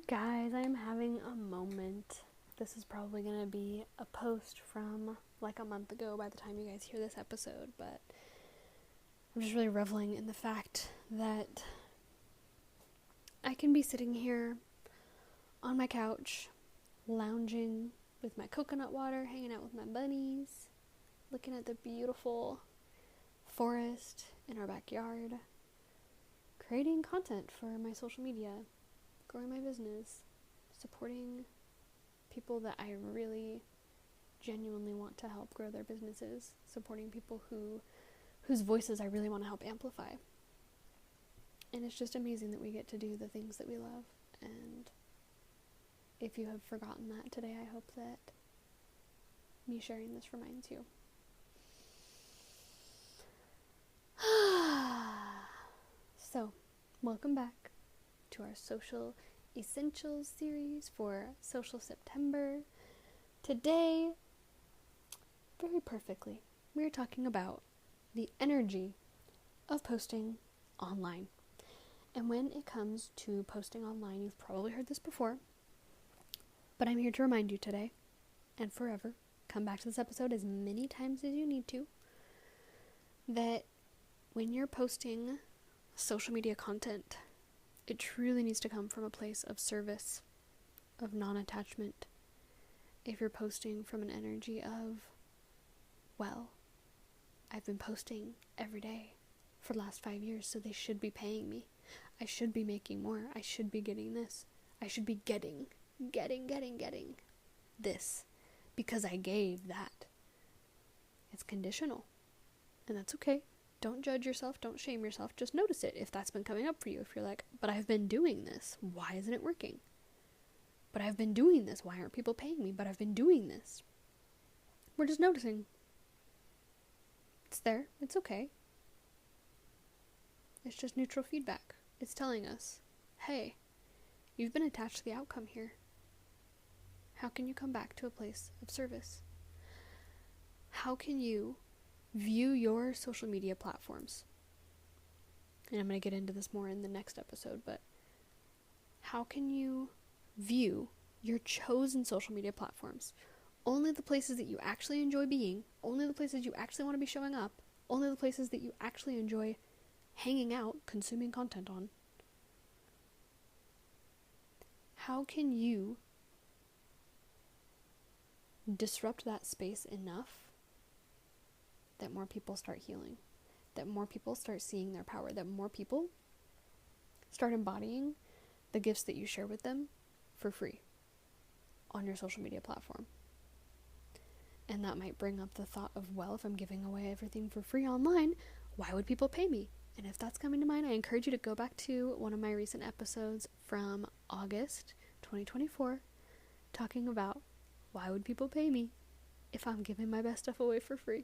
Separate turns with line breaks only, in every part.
Guys, I'm having a moment. This is probably going to be a post from like a month ago by the time you guys hear this episode, but I'm just really reveling in the fact that I can be sitting here on my couch, lounging with my coconut water, hanging out with my bunnies, looking at the beautiful forest in our backyard, creating content for my social media, growing my business, supporting people that I really genuinely want to help grow their businesses, supporting people whose voices I really want to help amplify. And it's just amazing that we get to do the things that we love. And if you have forgotten that today, I hope that me sharing this reminds you. So, welcome back to our Social Essentials series for Social September. Today, very perfectly, we're talking about the energy of posting online. And when it comes to posting online, you've probably heard this before, but I'm here to remind you today and forever, come back to this episode as many times as you need to, that when you're posting social media content, it truly needs to come from a place of service, of non-attachment. If you're posting from an energy of, well, I've been posting every day for the last 5 years, so they should be paying me. I should be making more. I should be getting this. I should be getting this because I gave that. It's conditional, and that's okay. Don't judge yourself. Don't shame yourself. Just notice it if that's been coming up for you. If you're like, but I've been doing this. Why isn't it working? But I've been doing this. Why aren't people paying me? But I've been doing this. We're just noticing. It's there. It's okay. It's just neutral feedback. It's telling us, hey, you've been attached to the outcome here. How can you come back to a place of service? How can you view your social media platforms? And I'm going to get into this more in the next episode, but how can you view your chosen social media platforms? Only the places that you actually enjoy being, only the places you actually want to be showing up, only the places that you actually enjoy hanging out, consuming content on. How can you disrupt that space enough that more people start healing, that more people start seeing their power, that more people start embodying the gifts that you share with them for free on your social media platform? And that might bring up the thought of, well, if I'm giving away everything for free online, why would people pay me? And if that's coming to mind, I encourage you to go back to one of my recent episodes from August 2024, talking about why would people pay me if I'm giving my best stuff away for free?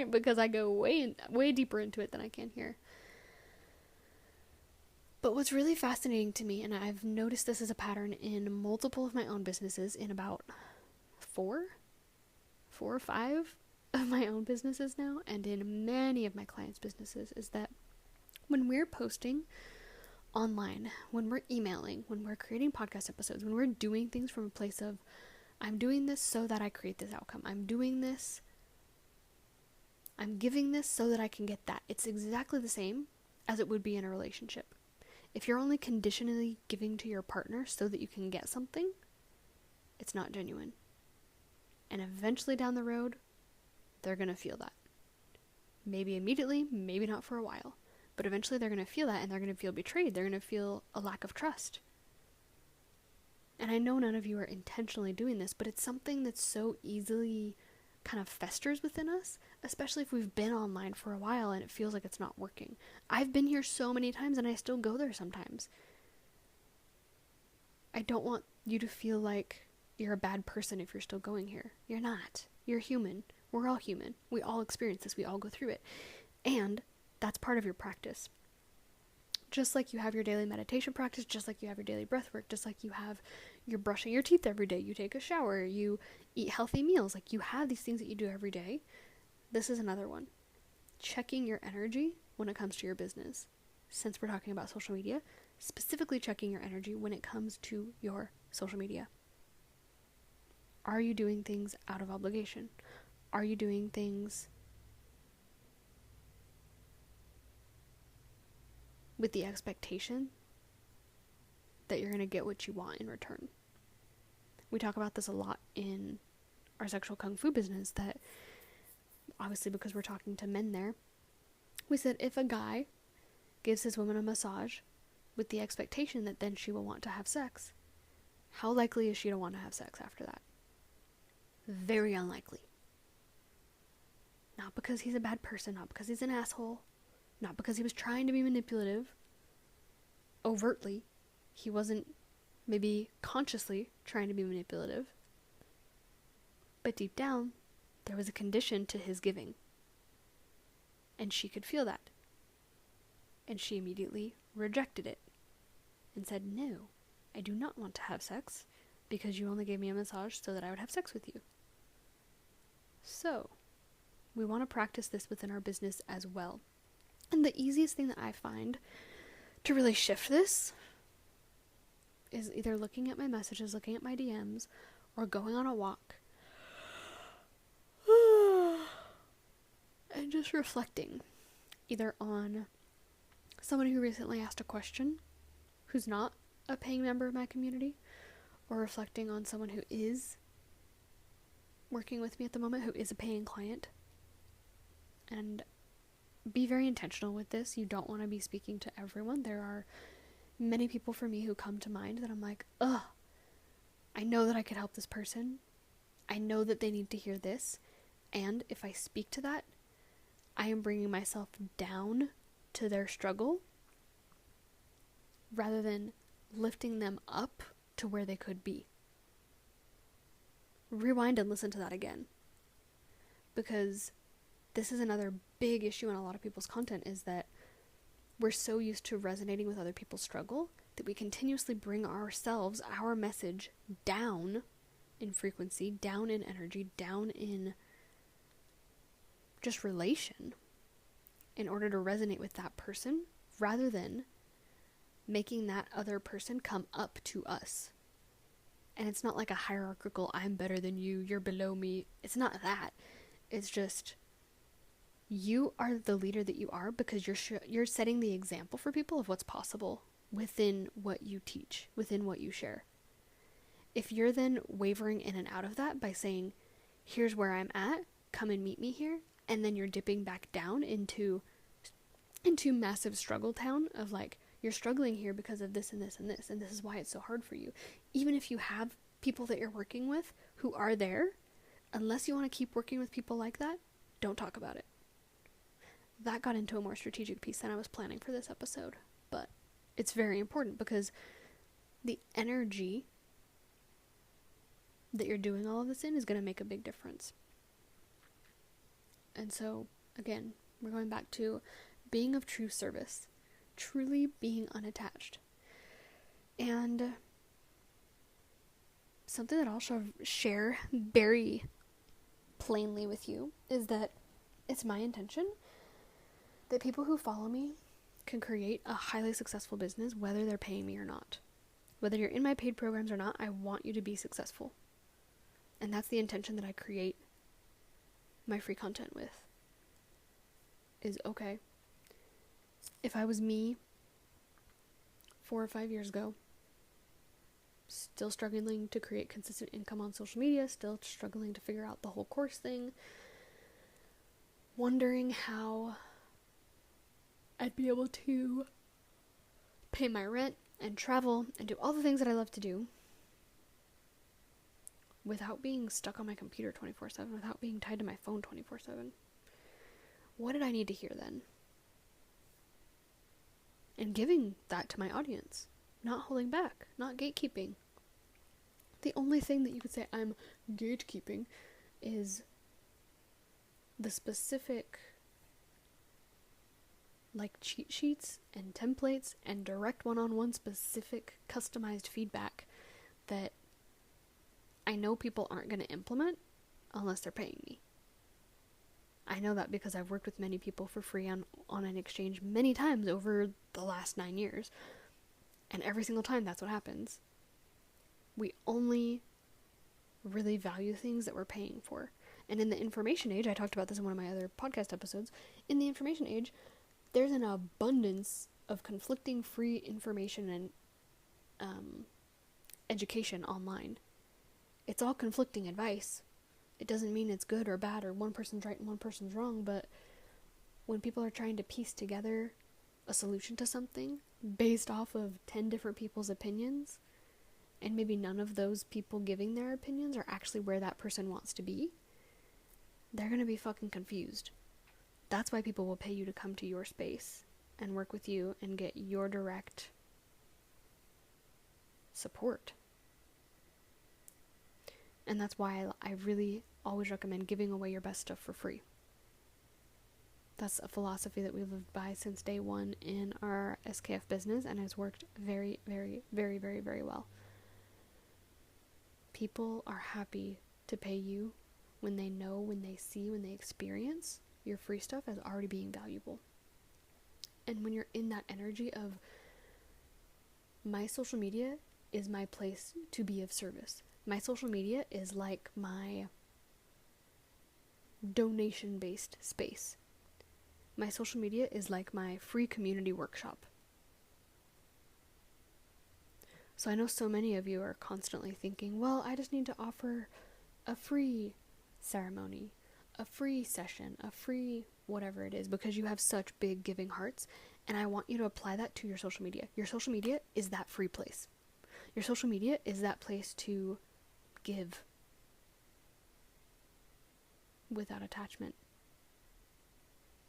Because I go way deeper into it than I can here. But what's really fascinating to me, and I've noticed this as a pattern in multiple of my own businesses, in about four or five of my own businesses now, and in many of my clients' businesses, is that when we're posting online, when we're emailing, when we're creating podcast episodes, when we're doing things from a place of, I'm doing this so that I create this outcome. I'm doing this, I'm giving this so that I can get that. It's exactly the same as it would be in a relationship. If you're only conditionally giving to your partner so that you can get something, it's not genuine. And eventually down the road, they're going to feel that. Maybe immediately, maybe not for a while. But eventually they're going to feel that, and they're going to feel betrayed. They're going to feel a lack of trust. And I know none of you are intentionally doing this, but it's something that's so easily kind of festers within us, especially if we've been online for a while and it feels like it's not working. I've been here so many times and I still go there sometimes. I don't want you to feel like you're a bad person if you're still going here. You're not. You're human. We're all human. We all experience this. We all go through it. And that's part of your practice. Just like you have your daily meditation practice, just like you have your daily breath work, just like you have your brushing your teeth every day, you take a shower, you eat healthy meals, like you have these things that you do every day. This is another one. Checking your energy when it comes to your business. Since we're talking about social media, specifically checking your energy when it comes to your social media. Are you doing things out of obligation? Are you doing things with the expectation that you're going to get what you want in return? We talk about this a lot in our sexual kung fu business, that obviously because we're talking to men there, we said if a guy gives his woman a massage with the expectation that then she will want to have sex, how likely is she to want to have sex after that? Very unlikely. Not because he's a bad person, not because he's an asshole, not because he was trying to be manipulative. Overtly, he wasn't maybe consciously trying to be manipulative. But deep down, there was a condition to his giving. And she could feel that. And she immediately rejected it and said, no, I do not want to have sex because you only gave me a massage so that I would have sex with you. So, we want to practice this within our business as well. And the easiest thing that I find to really shift this is either looking at my messages, looking at my DMs, or going on a walk and just reflecting either on someone who recently asked a question who's not a paying member of my community, or reflecting on someone who is working with me at the moment, who is a paying client. And be very intentional with this. You don't want to be speaking to everyone. There are many people for me who come to mind that I'm like, I know that I could help this person. I know that they need to hear this. And if I speak to that, I am bringing myself down to their struggle rather than lifting them up to where they could be. Rewind and listen to that again. Because this is another big issue in a lot of people's content, is that we're so used to resonating with other people's struggle that we continuously bring ourselves, our message, down in frequency, down in energy, down in just relation in order to resonate with that person, rather than making that other person come up to us. And it's not like a hierarchical, I'm better than you, you're below me. It's not that. It's just, you are the leader that you are because you're setting the example for people of what's possible within what you teach, within what you share. If you're then wavering in and out of that by saying, here's where I'm at, come and meet me here, and then you're dipping back down into massive struggle town of like, you're struggling here because of this and this and this, and this is why it's so hard for you. Even if you have people that you're working with who are there, unless you want to keep working with people like that, don't talk about it. That got into a more strategic piece than I was planning for this episode, but it's very important because the energy that you're doing all of this in is going to make a big difference. And so, again, we're going back to being of true service, truly being unattached. And something that I'll share very plainly with you is that it's my intention that people who follow me can create a highly successful business, whether they're paying me or not. Whether you're in my paid programs or not, I want you to be successful. And that's the intention that I create my free content with. Is, okay, if I was me 4 or 5 years ago, still struggling to create consistent income on social media, still struggling to figure out the whole course thing, wondering how I'd be able to pay my rent and travel and do all the things that I love to do without being stuck on my computer 24/7, without being tied to my phone 24/7. What did I need to hear then? And giving that to my audience, not holding back, not gatekeeping. The only thing that you could say I'm gatekeeping is the specific like cheat sheets and templates and direct one-on-one specific customized feedback that I know people aren't going to implement unless they're paying me. I know that because I've worked with many people for free on an exchange many times over the last 9 years. And every single time that's what happens. We only really value things that we're paying for. And in the information age, I talked about this in one of my other podcast episodes, in the information age, there's an abundance of conflicting free information and education online. It's all conflicting advice. It doesn't mean it's good or bad or one person's right and one person's wrong, but when people are trying to piece together a solution to something based off of 10 different people's opinions, and maybe none of those people giving their opinions are actually where that person wants to be, they're gonna be fucking confused. That's why people will pay you to come to your space and work with you and get your direct support. And that's why I really always recommend giving away your best stuff for free. That's a philosophy that we've lived by since day one in our SKF business, and has worked very, very, very, very, very well. People are happy to pay you when they know, when they see, when they experience your free stuff as already being valuable. And when you're in that energy of, my social media is my place to be of service. My social media is like my donation-based space. My social media is like my free community workshop. So I know so many of you are constantly thinking, well, I just need to offer a free ceremony, a free session, a free whatever it is, because you have such big giving hearts, and I want you to apply that to your social media. Your social media is that free place. Your social media is that place to give without attachment.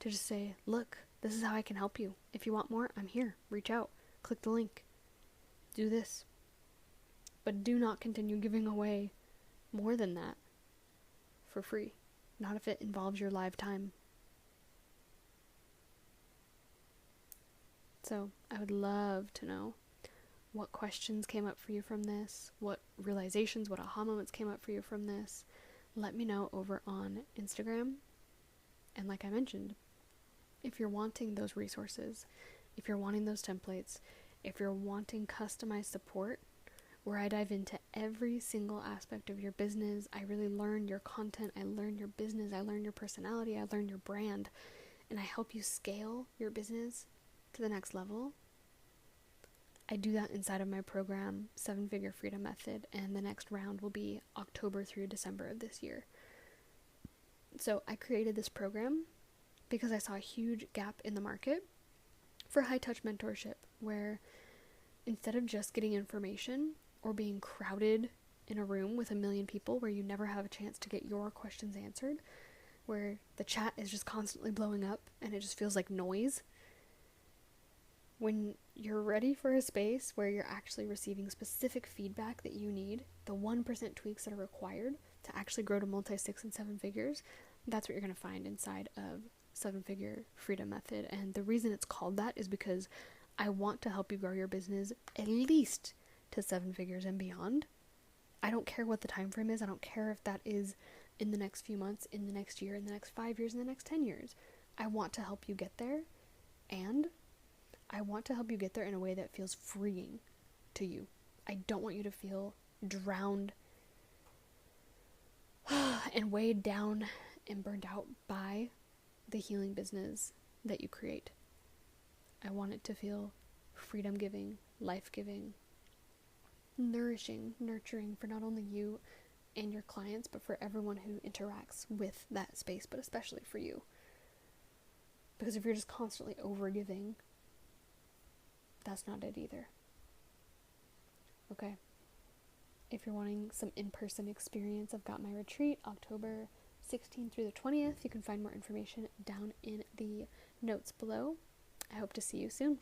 To just say, look, this is how I can help you. If you want more, I'm here. Reach out. Click the link. Do this. But do not continue giving away more than that for free. Not if it involves your live time. So I would love to know what questions came up for you from this, what realizations, what aha moments came up for you from this. Let me know over on Instagram. And like I mentioned, if you're wanting those resources, if you're wanting those templates, if you're wanting customized support, where I dive into every single aspect of your business, I really learn your content, I learn your business, I learn your personality, I learn your brand, and I help you scale your business to the next level. I do that inside of my program, 7-Figure Freedom Method, and the next round will be October through December of this year. So I created this program because I saw a huge gap in the market for high-touch mentorship, where instead of just getting information or being crowded in a room with 1 million people where you never have a chance to get your questions answered, where the chat is just constantly blowing up and it just feels like noise, when you're ready for a space where you're actually receiving specific feedback that you need, the 1% tweaks that are required to actually grow to multi-6 and 7 figures, that's what you're going to find inside of 7-Figure Freedom Method. And the reason it's called that is because I want to help you grow your business at least to 7 figures and beyond. I don't care what the time frame is. I don't care if that is in the next few months, in the next year, in the next 5 years, in the next 10 years. I want to help you get there, and I want to help you get there in a way that feels freeing to you. I don't want you to feel drowned and weighed down and burned out by the healing business that you create. I want it to feel freedom-giving, life-giving, nourishing, nurturing for not only you and your clients, but for everyone who interacts with that space, but especially for you. Because if you're just constantly over-giving, that's not it either. Okay. If you're wanting some in-person experience, I've got my retreat October 16th through the 20th. You can find more information down in the notes below. I hope to see you soon.